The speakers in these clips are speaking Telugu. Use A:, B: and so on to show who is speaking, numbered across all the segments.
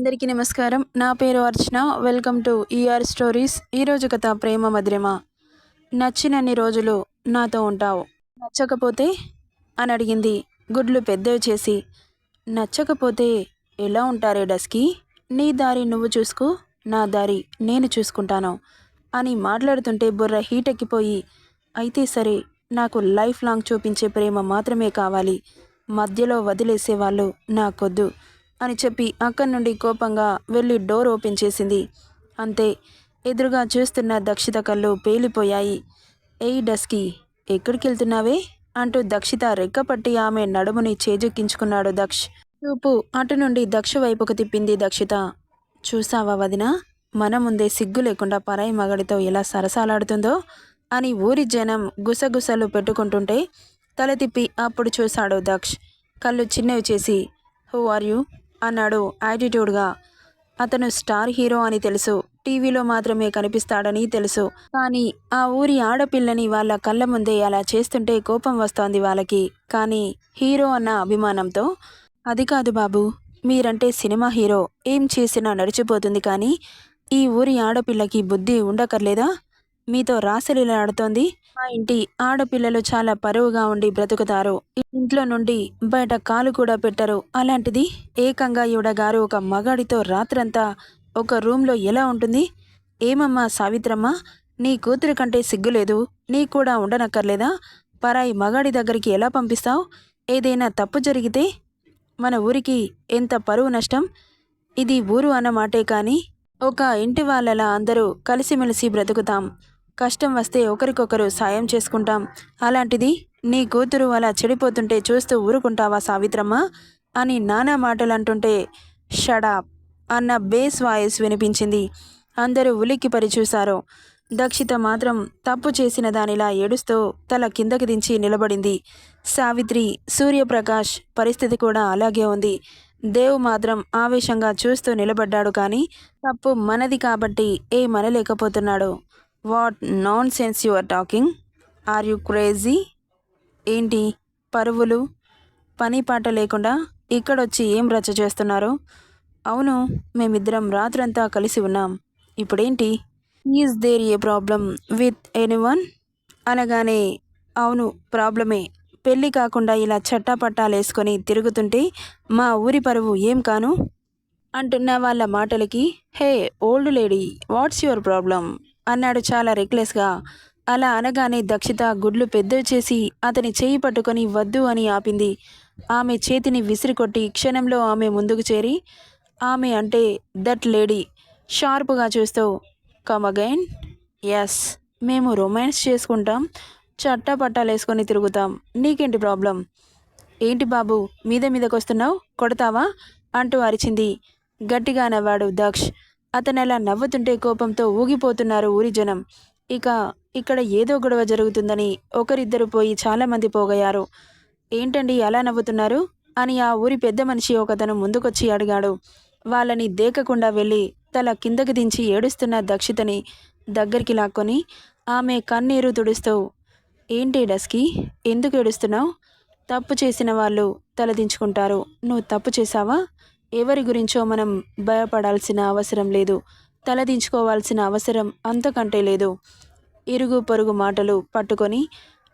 A: అందరికీ నమస్కారం. నా పేరు Archana. Welcome to ER stories. ఈరోజు కథ ప్రేమ మధురిమ. నచ్చినన్ని రోజులు నాతో ఉంటావు, నచ్చకపోతే అని అడిగింది గుడ్లు పెద్దవి చేసి. నచ్చకపోతే ఎలా ఉంటారే డస్కీ? నీ దారి నువ్వు చూసుకో, నా దారి నేను చూసుకుంటాను అని మాట్లాడుతుంటే బుర్ర హీటెక్కిపోయి, అయితే సరే, నాకు లైఫ్ లాంగ్ చూపించే ప్రేమ మాత్రమే కావాలి, మధ్యలో వదిలేసేవాళ్ళు నాకొద్దు అని చెప్పి అక్కడి నుండి కోపంగా వెళ్ళి డోర్ ఓపెన్ చేసింది. అంతే, ఎదురుగా చూస్తున్న దక్షిత కళ్ళు పేలిపోయాయి. ఏయ్ డస్కీ, ఎక్కడికి వెళ్తున్నావే అంటూ దక్షిత రెక్కపట్టి ఆమె నడుముని చేజెక్కించుకున్నాడు దక్ష్. చూపు అటు నుండి దక్ష వైపుకు తిప్పింది దక్షిత. చూసావా వదినా, మన ముందే సిగ్గు లేకుండా పరాయి మగడితో ఎలా సరసాలాడుతుందో అని ఊరి జనం గుసగుసలు పెట్టుకుంటుంటే తల తిప్పి అప్పుడు చూశాడు దక్ష్. కళ్ళు చిన్నవి చేసి, హూ ఆర్ యూ అన్నాడు యాటిట్యూడ్గా. అతను స్టార్ హీరో అని తెలుసు, టీవీలో మాత్రమే కనిపిస్తాడని తెలుసు, కానీ ఆ ఊరి ఆడపిల్లని వాళ్ళ కళ్ళ ముందే అలా చేస్తుంటే కోపం వస్తోంది వాళ్ళకి. కానీ హీరో అన్న అభిమానంతో, అది కాదు బాబు, మీరంటే సినిమా హీరో, ఏం చేసినా నడిచిపోతుంది, కానీ ఈ ఊరి ఆడపిల్లకి బుద్ధి ఉండకర్లేదా? మీతో రాసలీల ఆడుతోంది. మా ఇంటి ఆడపిల్లలు చాలా పరువుగా ఉండి బ్రతుకుతారు, ఇంట్లో నుండి బయట కాలు కూడా పెట్టరు. అలాంటిది ఏకంగా ఈవిడగారు ఒక మగాడితో రాత్రంతా ఒక రూమ్లో ఎలా ఉంటుంది? ఏమమ్మా సావిత్రమ్మ, నీ కూతురి కంటే సిగ్గులేదు? నీ కూడా ఉండనక్కర్లేదా? పరాయి మగాడి దగ్గరికి ఎలా పంపిస్తావు? ఏదైనా తప్పు జరిగితే మన ఊరికి ఎంత పరువు నష్టం. ఇది ఊరు అన్నమాటే, కానీ ఒక ఇంటి వాళ్ళలా అందరూ కలిసిమెలిసి బ్రతుకుతాం, కష్టం వస్తే ఒకరికొకరు సాయం చేసుకుంటాం. అలాంటిది నీ కూతురు అలా చెడిపోతుంటే చూస్తూ ఊరుకుంటావా సావిత్రమ్మ అని నానా మాటలు అంటుంటే, షడాప్ అన్న బేస్ వాయిస్ వినిపించింది. అందరూ ఉలిక్కిపరి చూశారు. దక్షిత మాత్రం తప్పు చేసిన దానిలా ఏడుస్తూ తల కిందకి దించి నిలబడింది. సావిత్రి, సూర్యప్రకాష్ పరిస్థితి కూడా అలాగే ఉంది. దేవ్ మాత్రం ఆవేశంగా చూస్తూ నిలబడ్డాడు, కానీ తప్పు మనది కాబట్టి ఏమనలేకపోతున్నాడు. What nonsense you are talking? Are you crazy? ఏంటి పరువులు పని పాట లేకుండా ఇక్కడొచ్చి ఏం రచ్చ చేస్తున్నారు? అవును, మేమిద్దరం రాత్రంతా కలిసి ఉన్నాం, ఇప్పుడేంటి? Is there a problem with anyone అనగానే, అవును ప్రాబ్లమే, పెళ్ళి కాకుండా ఇలా చట్టాపట్టాలేసుకొని తిరుగుతుంటే మా ఊరి పరువు ఏం కాను అంటున్న వాళ్ళ మాటలకి, hey old lady, what's your problem అన్నాడు చాలా రెక్లెస్గా. అలా అనగానే దక్షిత గుడ్లు పెద్దవి చేసి అతని చేయి పట్టుకొని వద్దు అని ఆపింది. ఆమె చేతిని విసిరికొట్టి క్షణంలో ఆమె ముందుకు చేరి, ఆమె అంటే దట్ లేడీ షార్పుగా చూస్తూ, కమ్ అగైన్. ఎస్, మేము రొమాన్స్ చేసుకుంటాం, చట్టపట్టాలేసుకొని తిరుగుతాం, నీకేంటి ప్రాబ్లం? ఏంటి బాబు మీదకొస్తున్నావు, కొడతావా అంటూ అరిచింది. గట్టిగా నవ్వాడు దక్ష్. అతను అలా నవ్వుతుంటే కోపంతో ఊగిపోతున్నారు ఊరి జనం. ఇక ఇక్కడ ఏదో గొడవ జరుగుతుందని ఒకరిద్దరు పోయి చాలామంది పోగయ్యారు. ఏంటండి అలా నవ్వుతున్నారు అని ఆ ఊరి పెద్ద మనిషి ఒకతను ముందుకొచ్చి అడిగాడు. వాళ్ళని దేకకుండా వెళ్ళి తల కిందకి దించి ఏడుస్తున్న దక్షితని దగ్గరికి లాక్కొని ఆమె కన్నీరు తుడుస్తూ, ఏంటి డస్కీ, ఎందుకు ఏడుస్తున్నావు? తప్పు చేసిన వాళ్ళు తలదించుకుంటారు, నువ్వు తప్పు చేశావా? ఎవరి గురించో మనం భయపడాల్సిన అవసరం లేదు, తలదించుకోవాల్సిన అవసరం అంతకంటే లేదు. ఇరుగు పొరుగు మాటలు పట్టుకొని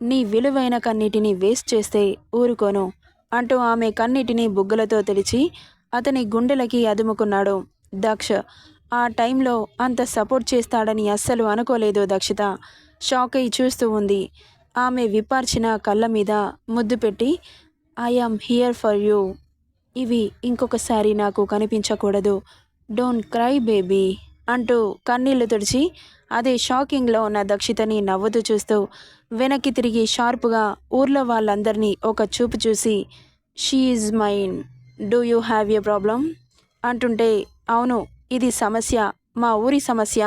A: నీ విలువైన కన్నీటిని వేస్ట్ చేస్తే ఊరుకోను అంటూ ఆమె కన్నీటిని బుగ్గలతో తెరిచి అతని గుండెలకి అదుముకున్నాడు దక్ష. ఆ టైంలో అంత సపోర్ట్ చేస్తాడని అస్సలు అనుకోలేదు దక్షిత. షాక్ అయి చూస్తూ ఉంది. ఆమె విప్పార్చిన కళ్ళ మీద ముద్దు పెట్టి, ఐఆమ్ హియర్ ఫర్ యూ, ఇవి ఇంకొకసారి నాకు కనిపించకూడదు, డోంట్ క్రై బేబీ అంటూ కన్నీళ్లు తుడిచి అదే షాకింగ్లో ఉన్న దక్షితని నవ్వుతూ చూస్తూ వెనక్కి తిరిగి షార్పుగా ఊర్లో వాళ్ళందరినీ ఒక చూపు చూసి, she is mine, do you have a problem అంటుంటే, అవును, ఇది సమస్య, మా ఊరి సమస్య.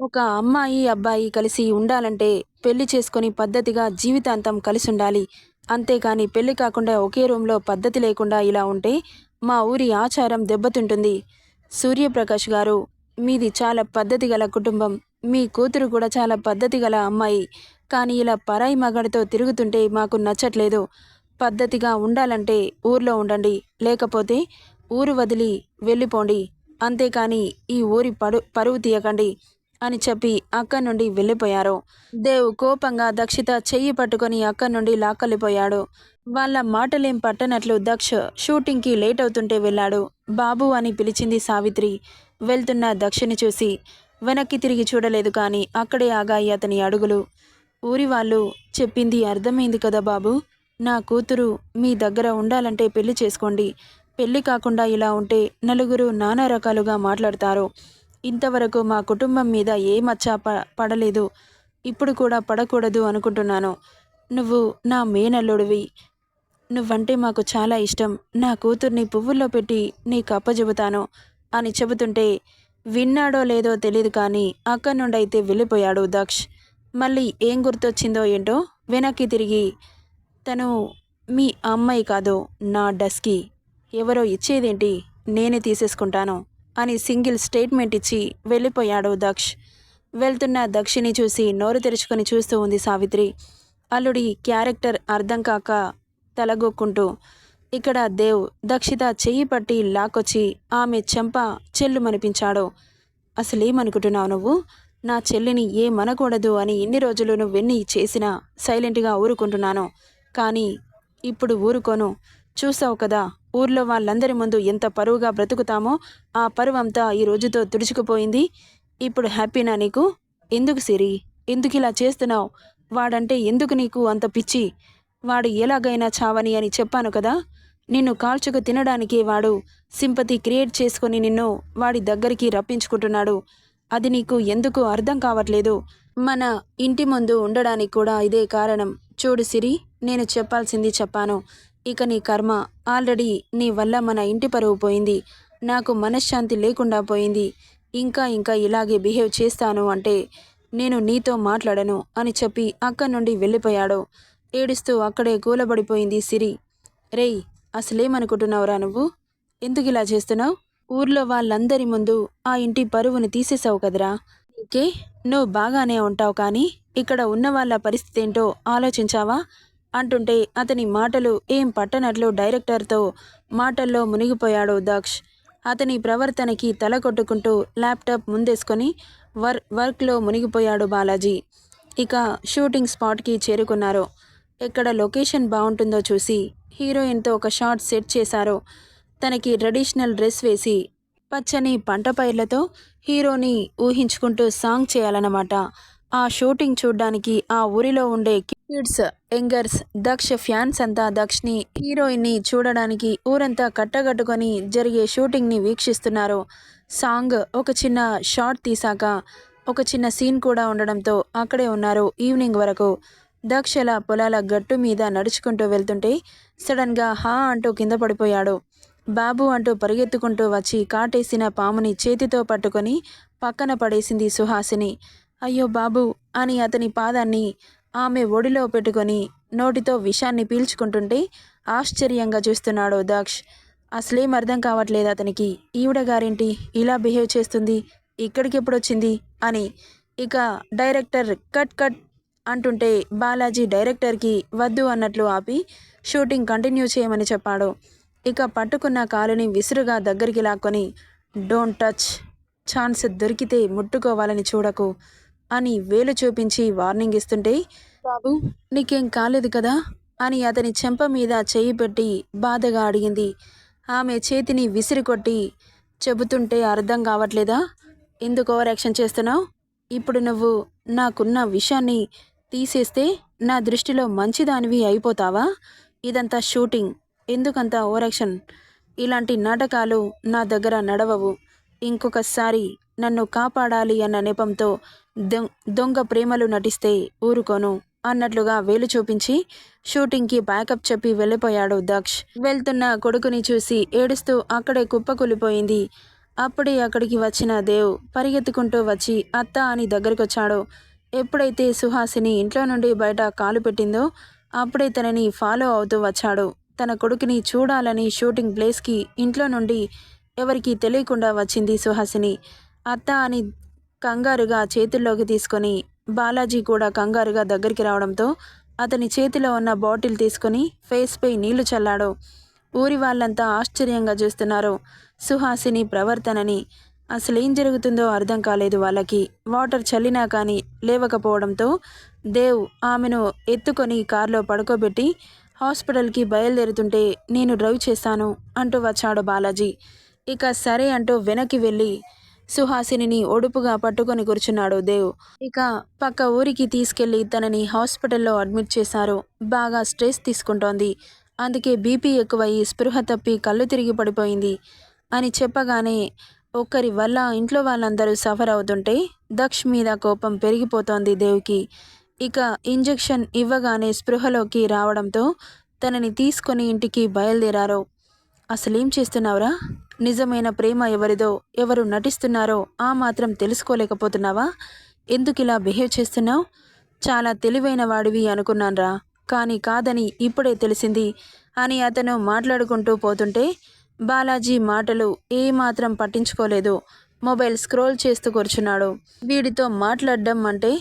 A: ఒక అమ్మాయి అబ్బాయి కలిసి ఉండాలంటే పెళ్లి చేసుకొని పద్ధతిగా జీవితాంతం కలిసి ఉండాలి, అంతేకాని పెళ్లి కాకుండా ఒకే రూమ్లో పద్ధతి లేకుండా ఇలా ఉంటే మా ఊరి ఆచారం దెబ్బతింటుంది. సూర్యప్రకాష్ గారు, మీది చాలా పద్ధతి గల కుటుంబం, మీ కూతురు కూడా చాలా పద్ధతి గల అమ్మాయి, కానీ ఇలా పరాయి మగాడితో తిరుగుతుంటే మాకు నచ్చట్లేదు. పద్ధతిగా ఉండాలంటే ఊర్లో ఉండండి, లేకపోతే ఊరు వదిలి వెళ్ళిపోండి అంతేకాని ఈ ఊరి పరువు తీయకండి అని చెప్పి అక్కడి నుండి వెళ్ళిపోయారు. దేవ్ కోపంగా దక్షిత చెయ్యి పట్టుకొని అక్కడి నుండి లాక్కెళ్ళిపోయాడు. వాళ్ళ మాటలేం పట్టనట్లు దక్ష్ షూటింగ్కి లేట్ అవుతుంటే వెళ్ళాడు. బాబు అని పిలిచింది సావిత్రి. వెళ్తున్న దక్షిని చూసి వెనక్కి తిరిగి చూడలేదు, కానీ అక్కడే ఆగాయి అతని అడుగులు. ఊరి వాళ్ళు చెప్పింది అర్థమైంది కదా బాబు, నా కూతురు మీ దగ్గర ఉండాలంటే పెళ్లి చేసుకోండి. పెళ్లి కాకుండా ఇలా ఉంటే నలుగురు నానా రకాలుగా మాట్లాడతారు. ఇంతవరకు మా కుటుంబం మీద ఏ మచ్చ పడలేదు, ఇప్పుడు కూడా పడకూడదు అనుకుంటున్నాను. నువ్వు నా మేనల్లుడివి, నువ్వంటే మాకు చాలా ఇష్టం. నా కూతుర్ని పువ్వుల్లో పెట్టి నీకు అప్పచెబుతాను అని చెబుతుంటే విన్నాడో లేదో తెలియదు, కానీ అక్కడి నుండి అయితే వెళ్ళిపోయాడు దక్ష్. మళ్ళీ ఏం గుర్తొచ్చిందో ఏంటో వెనక్కి తిరిగి, తను మీ అమ్మాయి కాదు, నా డస్కి. ఎవరో ఇచ్చేదేంటి, నేనే తీసేసుకుంటాను అని సింగిల్ స్టేట్మెంట్ ఇచ్చి వెళ్ళిపోయాడు దక్ష్. వెళ్తున్న దక్షిని చూసి నోరు తెరుచుకొని చూస్తూ ఉంది సావిత్రి. అల్లుడి క్యారెక్టర్ అర్థం కాక తలగొక్కుంటూ. ఇక్కడ దేవ్ దక్షిత చెయ్యి పట్టి లాక్కొచ్చి ఆమె చెంప చెల్లుమనిపించాడు. అసలేమనుకుంటున్నావు నువ్వు? నా చెల్లిని ఏమనకూడదు అని ఇన్ని రోజులు నువ్వెన్ని చేసినా సైలెంట్గా ఊరుకుంటున్నాను, కానీ ఇప్పుడు ఊరుకోను. చూసావు కదా, ఊర్లో వాళ్ళందరి ముందు ఎంత పరువుగా బ్రతుకుతామో ఆ పరువంతా ఈ రోజుతో తుడుచుకుపోయింది. ఇప్పుడు హ్యాపీనా నీకు? ఎందుకు సిరి, ఎందుకు ఇలా చేస్తున్నావు? వాడంటే ఎందుకు నీకు అంత పిచ్చి? వాడు ఎలాగైనా చావని అని చెప్పాను కదా. నిన్ను కాల్చుకు తినడానికి వాడు సింపతి క్రియేట్ చేసుకొని నిన్ను వాడి దగ్గరికి రప్పించుకుంటున్నాడు. అది నీకు ఎందుకు అర్థం కావట్లేదు? మన ఇంటి ముందు ఉండడానికి కూడా ఇదే కారణం. చూడు సిరి, నేను చెప్పాల్సింది చెప్పాను. ఇక నీ కర్మ. ఆల్రెడీ నీ వల్ల మన ఇంటి పరువు పోయింది. నాకు మనశ్శాంతి లేకుండా పోయింది. ఇంకా ఇంకా ఇలాగే బిహేవ్ చేస్తాను అంటే నేను నీతో మాట్లాడను అని చెప్పి అక్కడి నుండి వెళ్ళిపోయాడు. ఏడుస్తూ అక్కడే కూలబడిపోయింది సిరి. రేయ్, అసలేమనుకుంటున్నావురా నువ్వు? ఎందుకు ఇలా చేస్తున్నావు? ఊర్లో వాళ్ళందరి ముందు ఆ ఇంటి పరువుని తీసేసావు కదరా. నీకే నువ్వు బాగానే ఉంటావు, కానీ ఇక్కడ ఉన్న వాళ్ళ పరిస్థితి ఏంటో ఆలోచించావా అంటుంటే అతని మాటలు ఏం పట్టనట్లు డైరెక్టర్తో మాటల్లో మునిగిపోయాడు దక్ష్. అతని ప్రవర్తనకి తల కొట్టుకుంటూ ల్యాప్టాప్ ముందేసుకొని వర్క్లో మునిగిపోయాడు బాలాజీ. ఇక షూటింగ్ స్పాట్కి చేరుకున్నారు. ఎక్కడ లొకేషన్ బాగుంటుందో చూసి హీరోయిన్తో ఒక షాట్ సెట్ చేశారు. తనకి ట్రెడిషనల్ డ్రెస్ వేసి పచ్చని పంట పైర్లతో హీరోని ఊహించుకుంటూ సాంగ్ చేయాలన్నమాట. ఆ షూటింగ్ చూడ్డానికి ఆ ఊరిలో ఉండే కిడ్స్, యంగర్స్, దక్ష్ ఫ్యాన్స్ అంతా దక్షని, హీరోయిన్ని చూడడానికి ఊరంతా కట్టగట్టుకొని జరిగే షూటింగ్ని వీక్షిస్తున్నారు. సాంగ్ ఒక చిన్న షాట్ తీసాక ఒక చిన్న సీన్ కూడా ఉండడంతో అక్కడే ఉన్నారు ఈవినింగ్ వరకు. దక్ష్ అలా పొలాల గట్టు మీద నడుచుకుంటూ వెళ్తుంటే సడన్గా హా అంటూ కింద పడిపోయాడు. బాబు అంటూ పరిగెత్తుకుంటూ వచ్చి కాటేసిన పాముని చేతితో పట్టుకొని పక్కన పడేసింది సుహాసిని. అయ్యో బాబు అని అతని పాదాన్ని ఆమె ఒడిలో పెట్టుకొని నోటితో విషాన్ని పీల్చుకుంటుంటే ఆశ్చర్యంగా చూస్తున్నాడు దక్ష్. అసలేం అర్థం కావట్లేదు అతనికి. ఈవిడ గారేంటి ఇలా బిహేవ్ చేస్తుంది, ఇక్కడికి ఎప్పుడొచ్చింది అని. ఇక డైరెక్టర్ కట్ కట్ అంటుంటే బాలాజీ డైరెక్టర్కి వద్దు అన్నట్లు ఆపి షూటింగ్ కంటిన్యూ చేయమని చెప్పాడు. ఇక పట్టుకున్న కాలుని విసురుగా దగ్గరికి లాక్కొని, డోంట్ టచ్, ఛాన్స్ దొరికితే ముట్టుకోవాలని చూడకు అని వేలు చూపించి వార్నింగ్ ఇస్తుంటే, బాబు నీకేం కాలేదు కదా అని అతని చెంప మీద చెయ్యి పెట్టి బాధగా అడిగింది. ఆమె చేతిని విసిరి కొట్టి, చెబుతుంటే అర్థం కావట్లేదా? ఎందుకు ఓవర్ యాక్షన్ చేస్తున్నావు? ఇప్పుడు నువ్వు నాకున్న విషయాన్ని తీసేస్తే నా దృష్టిలో మంచిదానివి అయిపోతావా? ఇదంతా షూటింగ్, ఎందుకంత ఓవర్ యాక్షన్? ఇలాంటి నాటకాలు నా దగ్గర నడవవు. ఇంకొకసారి నన్ను కాపాడాలి అన్న నెపంతో దొంగ ప్రేమలు నటిస్తే ఊరుకోను అన్నట్లుగా వేలు చూపించి షూటింగ్కి బ్యాకప్ చెప్పి వెళ్ళిపోయాడు దక్ష్. వెళ్తున్న కొడుకుని చూసి ఏడుస్తూ అక్కడే కుప్పకూలిపోయింది. అప్పుడే అక్కడికి వచ్చిన దేవ్ పరిగెత్తుకుంటూ వచ్చి అత్త అని దగ్గరికొచ్చాడు. ఎప్పుడైతే సుహాసిని ఇంట్లో నుండి బయట కాలు పెట్టిందో అప్పుడే తనని ఫాలో అవుతూ వచ్చాడు. తన కొడుకుని చూడాలని షూటింగ్ ప్లేస్కి ఇంట్లో నుండి ఎవరికీ తెలియకుండా వచ్చింది సుహాసిని. అత్త అని కంగారుగా చేతుల్లోకి తీసుకొని బాలాజీ కూడా కంగారుగా దగ్గరికి రావడంతో అతని చేతిలో ఉన్న బాటిల్ తీసుకొని ఫేస్పై నీళ్లు చల్లాడు. ఊరి వాళ్ళంతా ఆశ్చర్యంగా చూస్తున్నారు. సుహాసిని ప్రవర్తనని. అసలేం జరుగుతుందో అర్థం కాలేదు వాళ్ళకి. వాటర్ చల్లినా కానీ లేవకపోవడంతో దేవ్ ఆమెను ఎత్తుకొని కారులో పడుకోబెట్టి హాస్పిటల్కి బయలుదేరుతుంటే నేను డ్రైవ్ చేస్తాను అంటూ వచ్చాడు బాలాజీ. ఇక సరే అంటూ వెనక్కి వెళ్ళి సుహాసినిని ఒడుపుగా పట్టుకొని కూర్చున్నాడు దేవ్. ఇక పక్క ఊరికి తీసుకెళ్లి తనని హాస్పిటల్లో అడ్మిట్ చేశారు. బాగా స్ట్రెస్ తీసుకుంటోంది. అందుకే బీపీ ఎక్కువయ్యి స్పృహ తప్పి కళ్ళు తిరిగి పడిపోయింది అని చెప్పగానే ఒక్కరి వల్ల ఇంట్లో వాళ్ళందరూ సఫర్ అవుతుంటే దక్ష్ మీద కోపం పెరిగిపోతోంది దేవ్కి. ఇక ఇంజెక్షన్ ఇవ్వగానే స్పృహలోకి రావడంతో తనని తీసుకొని ఇంటికి బయలుదేరారు. అసలేం చేస్తున్నావురా? నిజమైన ప్రేమ ఎవరిదో, ఎవరు నటిస్తున్నారో ఆ మాత్రం తెలుసుకోలేకపోతున్నావా? ఎందుకిలా బిహేవ్ చేస్తున్నావు? చాలా తెలివైన వాడివి అనుకున్నాన్రా, కానీ కాదని ఇప్పుడే తెలిసింది అని అతను మాట్లాడుకుంటూ పోతుంటే బాలాజీ మాటలు ఏమాత్రం పట్టించుకోలేదు. మొబైల్ స్క్రోల్ చేస్తూ కూర్చున్నాడు. వీడితో మాట్లాడడం అంటే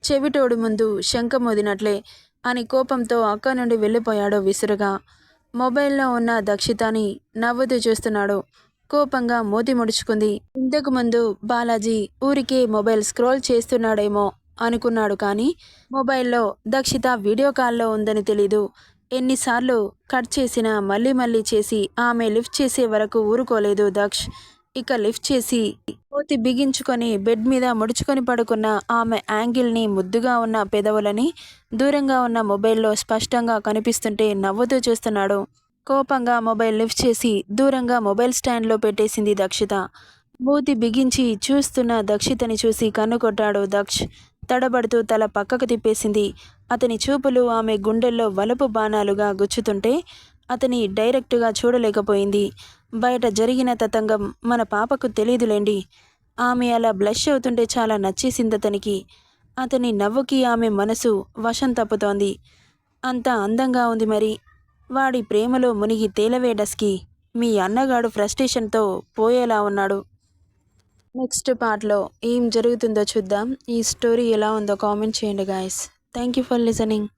A: చెవిటోడి ముందు శంఖ మోదినట్లే అని కోపంతో అక్కడి నుండి వెళ్ళిపోయాడు విసురుగా. మొబైల్లో ఉన్న దక్షితని నవ్వుతూ చూస్తున్నాడు. కోపంగా మూతి ముడుచుకుంది. ఇంతకు ముందు బాలాజీ ఊరికే మొబైల్ స్క్రోల్ చేస్తున్నాడేమో అనుకున్నాడు, కానీ మొబైల్లో దక్షిత వీడియో కాల్లో ఉందని తెలీదు. ఎన్నిసార్లు కట్ చేసినా మళ్ళీ మళ్ళీ చేసి ఆమె లిఫ్ట్ చేసే వరకు ఊరుకోలేదు దక్ష్. ఇక లిఫ్ట్ చేసి మూతి బిగించుకొని బెడ్ మీద ముడుచుకొని పడుకున్న ఆమె యాంగిల్ని, ముద్దుగా ఉన్న పెదవులని దూరంగా ఉన్న మొబైల్లో స్పష్టంగా కనిపిస్తుంటే నవ్వుతూ చూస్తున్నాడు. కోపంగా మొబైల్ లిఫ్ట్ చేసి దూరంగా మొబైల్ స్టాండ్లో పెట్టేసింది దక్షిత. మూతి బిగించి చూస్తున్న దక్షితని చూసి కన్ను కొట్టాడు దక్ష్. తడబడుతూ తల పక్కకు తిప్పేసింది. అతని చూపులు ఆమె గుండెల్లో వలపు బాణాలుగా గుచ్చుతుంటే అతని డైరెక్టుగా చూడలేకపోయింది. బయట జరిగిన తతంగం మన పాపకు తెలీదులేండి. ఆమె అలా బ్లష్ అవుతుంటే చాలా నచ్చేసిందతనికి. అతని నవ్వుకి ఆమె మనసు వశం తప్పుతోంది. అంత అందంగా ఉంది మరి. వాడి ప్రేమలో మునిగి తేలవేడస్కి మీ అన్నగాడు ఫ్రస్ట్రేషన్తో పోయేలా ఉన్నాడు. నెక్స్ట్ పార్ట్లో ఏం జరుగుతుందో చూద్దాం. ఈ స్టోరీ ఎలా ఉందో కామెంట్ చేయండి guys. Thank you for listening.